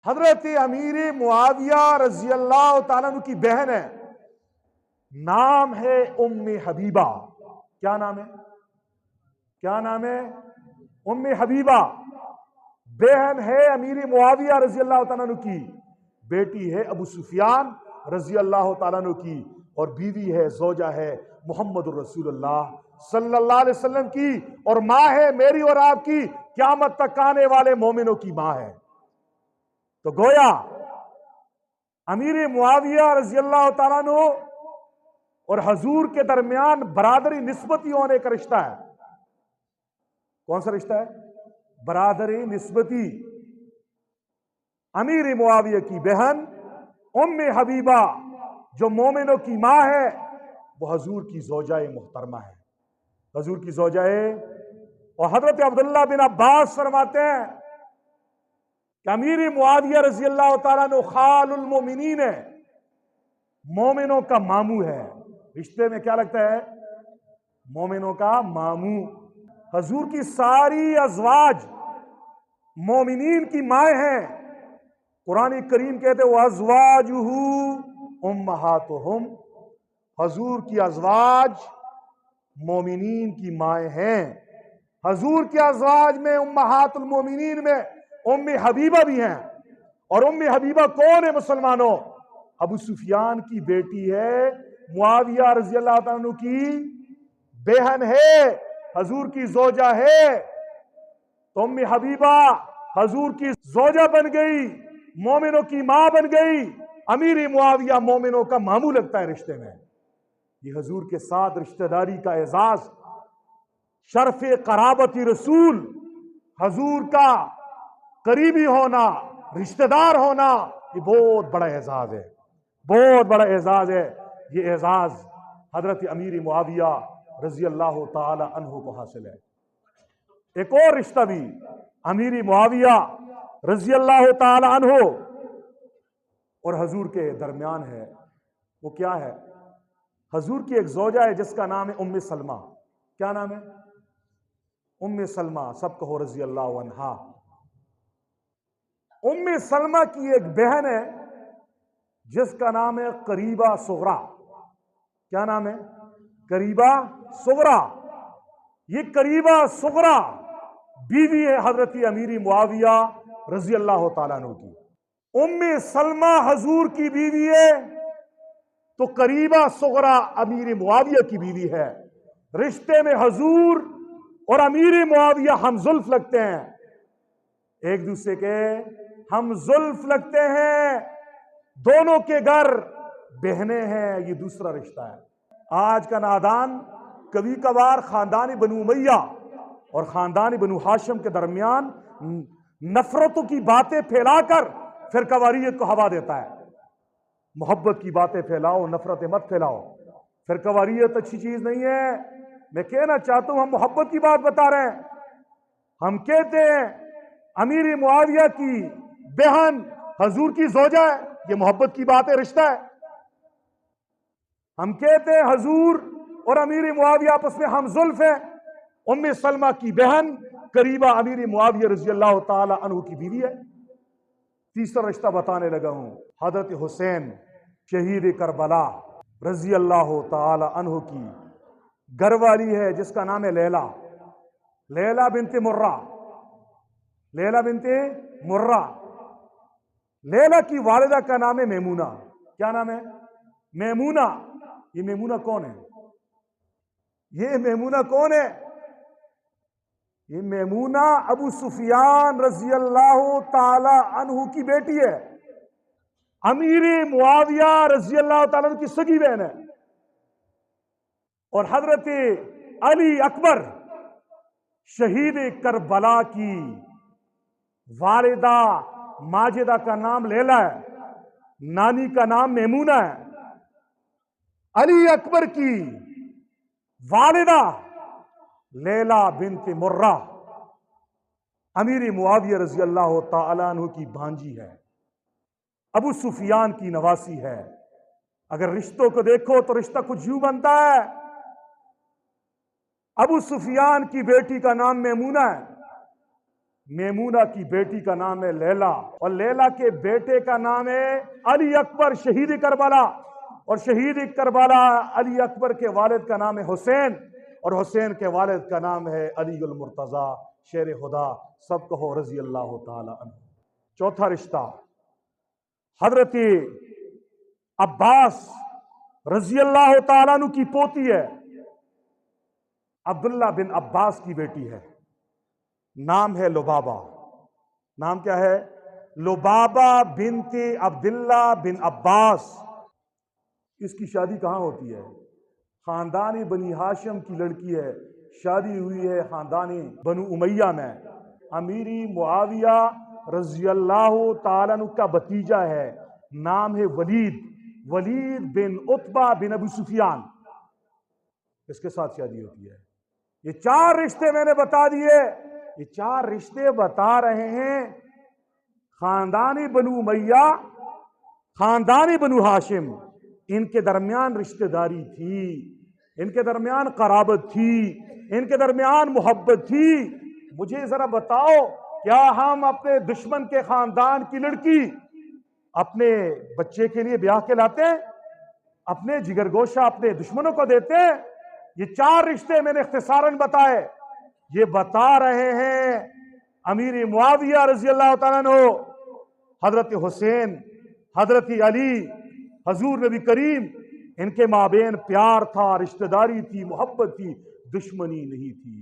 حضرت امیر معاویہ رضی اللہ تعالیٰ عنہ کی بہن ہے، نام ہے ام حبیبہ۔ کیا نام ہے؟ کیا نام ہے؟ ام حبیبہ بہن ہے امیر معاویہ رضی اللہ تعالیٰ عنہ کی، بیٹی ہے ابو سفیان رضی اللہ تعالیٰ عنہ کی، اور بیوی ہے، زوجہ ہے محمد الرسول اللہ صلی اللہ علیہ وسلم کی، اور ماں ہے میری اور آپ کی، قیامت تک آنے والے مومنوں کی ماں ہے۔ تو گویا امیر معاویہ رضی اللہ تعالیٰ عنہ اور حضور کے درمیان برادری نسبتی ہونے کا رشتہ ہے۔ کون سا رشتہ ہے؟ برادری نسبتی۔ امیر معاویہ کی بہن ام حبیبہ جو مومنوں کی ماں ہے، وہ حضور کی زوجہ محترمہ ہے، حضور کی زوجہ ہے۔ اور حضرت عبداللہ بن عباس فرماتے ہیں کہ امیر معاویہ رضی اللہ تعالیٰ عنہ خال المومنین ہے، مومنوں کا ماموں ہے۔ رشتے میں کیا لگتا ہے؟ مومنوں کا ماموں۔ حضور کی ساری ازواج مومنین کی مائیں ہیں۔ قرآن کریم کہتے ہیں وَأَزْوَاجُهُ أُمَّهَاتُهُمْ، حضور کی ازواج مومنین کی مائیں ہیں۔ حضور کی ازواج میں امہات المومنین میں ام حبیبہ بھی ہیں، اور ام حبیبہ کون ہے مسلمانوں؟ ابو سفیان کی بیٹی ہے، معاویہ رضی اللہ تعالیٰ عنہ کی بہن ہے، حضور کی زوجہ ہے۔ تو ام حبیبہ حضور کی زوجہ بن گئی، مومنوں کی ماں بن گئی، امیر معاویہ مومنوں کا ماموں لگتا ہے رشتے میں۔ یہ حضور کے ساتھ رشتہ داری کا اعزاز، شرف قرابت رسول، حضور کا قریبی ہونا، رشتہ دار ہونا، یہ بہت بڑا اعزاز ہے، بہت بڑا اعزاز ہے۔ یہ اعزاز حضرت امیر معاویہ رضی اللہ تعالی عنہ کو حاصل ہے۔ ایک اور رشتہ بھی امیر معاویہ رضی اللہ تعالی عنہ اور حضور کے درمیان ہے۔ وہ کیا ہے؟ حضور کی ایک زوجہ ہے جس کا نام ہے ام سلمہ۔ کیا نام ہے؟ ام سلمہ، سب کہو رضی اللہ عنہا۔ ام سلمہ کی ایک بہن ہے جس کا نام ہے قریبہ صغریٰ۔ کیا نام ہے؟ قریبہ صغریٰ۔ یہ قریبہ صغریٰ بیوی ہے حضرت امیر معاویہ رضی اللہ تعالیٰ عنہ کی۔ ام سلمہ حضور کی بیوی ہے تو قریبہ صغریٰ امیر معاویہ کی بیوی ہے۔ رشتے میں حضور اور امیر معاویہ ہم زلف لگتے ہیں، ایک دوسرے کے ہم زلف لگتے ہیں، دونوں کے گھر بہنیں ہیں، یہ دوسرا رشتہ ہے۔ آج کا نادان کبھی کبھار خاندان بنو امیہ اور خاندان بنو ہاشم کے درمیان نفرتوں کی باتیں پھیلا کر فرقہ واریت کو ہوا دیتا ہے۔ محبت کی باتیں پھیلاؤ، نفرتیں مت پھیلاؤ۔ فرقہ واریت اچھی چیز نہیں ہے۔ میں کہنا چاہتا ہوں ہم محبت کی بات بتا رہے ہیں۔ ہم کہتے ہیں امیر معاویہ کی بہن حضور کی زوجہ ہے، یہ محبت کی بات ہے، رشتہ ہے۔ ہم کہتے ہیں حضور اور امیر معاویہ آپس میں ہم زلف ہیں۔ ام سلمہ کی بہن قریبہ امیر معاویہ رضی اللہ تعالی عنہ کی بیوی ہے۔ تیسرا رشتہ بتانے لگا ہوں، حضرت حسین شہید کربلا رضی اللہ تعالی عنہ کی گھر والی ہے جس کا نام ہے لیلہ، لیلہ بنت مرہ، لیلہ بنت مرہ۔ لیلہ کی والدہ کا نام ہے میمونہ۔ کیا نام ہے؟ میمونہ۔ یہ میمونہ کون ہے؟ یہ میمونہ کون ہے؟ یہ میمونہ ابو سفیان رضی اللہ تعالی عنہ کی بیٹی ہے، امیر معاویہ رضی اللہ تعالیٰ عنہ کی سگی بہن ہے، اور حضرت علی اکبر شہید کربلا کی والدہ ماجدہ کا نام لیلہ ہے، نانی کا نام میمونہ ہے۔ علی اکبر کی والدہ لیلہ بنت مرہ امیر معاویہ رضی اللہ تعالیٰ عنہ کی بھانجی ہے، ابو سفیان کی نواسی ہے۔ اگر رشتوں کو دیکھو تو رشتہ کچھ یوں بنتا ہے، ابو سفیان کی بیٹی کا نام میمونہ ہے، میمونہ کی بیٹی کا نام ہے لیلا، اور لیلا کے بیٹے کا نام ہے علی اکبر شہید کربلا، اور شہید کربلا علی اکبر کے والد کا نام ہے حسین، اور حسین کے والد کا نام ہے علی المرتضی شیر خدا، سب کہو رضی اللہ تعالی عنہ۔ چوتھا رشتہ حضرت عباس رضی اللہ تعالیٰ عنہ کی پوتی ہے، عبداللہ بن عباس کی بیٹی ہے، نام ہے لبابہ۔ نام کیا ہے؟ لبابہ بنت عبداللہ بن عباس۔ اس کی شادی کہاں ہوتی ہے؟ خاندان بنی ہاشم کی لڑکی ہے، شادی ہوئی ہے خاندان بنو امیہ میں، امیری معاویہ رضی اللہ تعالیٰ عنہ کا بھتیجا ہے، نام ہے ولید بن عتبہ بن ابو سفیان، اس کے ساتھ شادی ہوتی ہے۔ یہ چار رشتے میں نے بتا دیے، یہ چار رشتے بتا رہے ہیں خاندانی بنو امیہ، خاندانی بنو ہاشم، ان کے درمیان رشتہ داری تھی، ان کے درمیان قرابت تھی، ان کے درمیان محبت تھی۔ مجھے ذرا بتاؤ، کیا ہم اپنے دشمن کے خاندان کی لڑکی اپنے بچے کے لیے بیاہ کے لاتے ہیں؟ اپنے جگر گوشہ اپنے دشمنوں کو دیتے ہیں؟ یہ چار رشتے میں نے اختصاراً بتائے، یہ بتا رہے ہیں امیر معاویہ رضی اللہ تعالیٰ عنہ، حضرت حسین، حضرت علی، حضور نبی کریم، ان کے مابین پیار تھا، رشتہ داری تھی، محبت تھی، دشمنی نہیں تھی۔